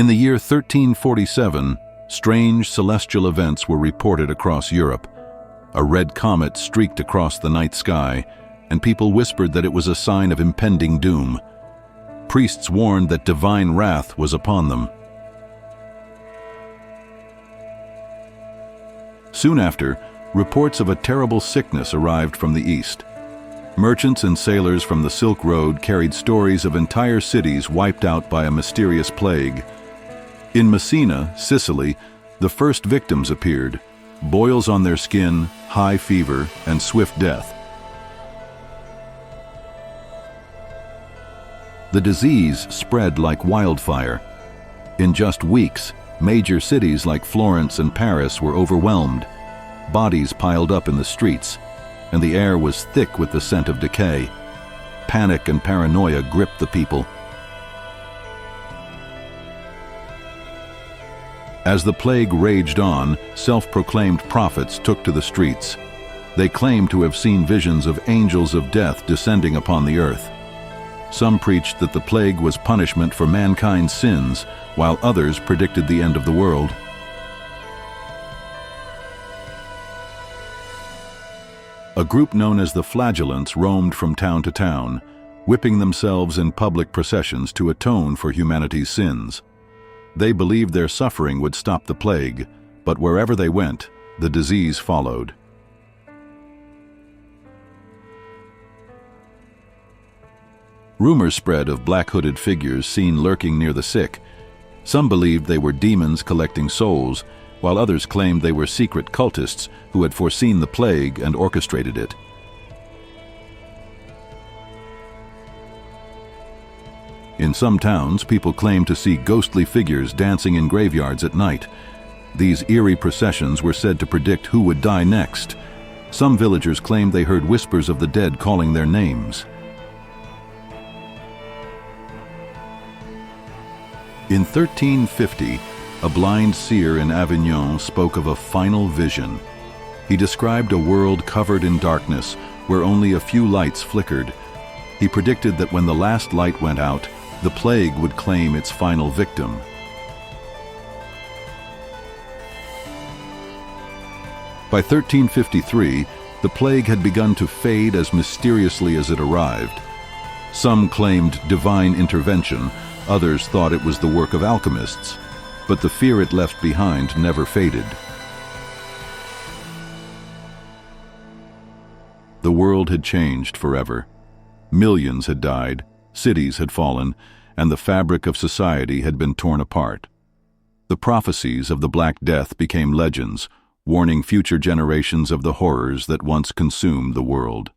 In the year 1347, strange celestial events were reported across Europe. A red comet streaked across the night sky, and people whispered that it was a sign of impending doom. Priests warned that divine wrath was upon them. Soon after, reports of a terrible sickness arrived from the east. Merchants and sailors from the Silk Road carried stories of entire cities wiped out by a mysterious plague. In Messina, Sicily, the first victims appeared, boils on their skin, high fever, and swift death. The disease spread like wildfire. In just weeks, major cities like Florence and Paris were overwhelmed. Bodies piled up in the streets, and the air was thick with the scent of decay. Panic and paranoia gripped the people. As the plague raged on, self-proclaimed prophets took to the streets. They claimed to have seen visions of angels of death descending upon the earth. Some preached that the plague was punishment for mankind's sins, while others predicted the end of the world. A group known as the Flagellants roamed from town to town, whipping themselves in public processions to atone for humanity's sins. They believed their suffering would stop the plague, but wherever they went, the disease followed. Rumors spread of black-hooded figures seen lurking near the sick. Some believed they were demons collecting souls, while others claimed they were secret cultists who had foreseen the plague and orchestrated it. In some towns, people claimed to see ghostly figures dancing in graveyards at night. These eerie processions were said to predict who would die next. Some villagers claimed they heard whispers of the dead calling their names. In 1350, a blind seer in Avignon spoke of a final vision. He described a world covered in darkness, where only a few lights flickered. He predicted that when the last light went out, the plague would claim its final victim. By 1353, the plague had begun to fade as mysteriously as it arrived. Some claimed divine intervention, others thought it was the work of alchemists, but the fear it left behind never faded. The world had changed forever. Millions had died, cities had fallen, and the fabric of society had been torn apart. The prophecies of the Black Death became legends, warning future generations of the horrors that once consumed the world.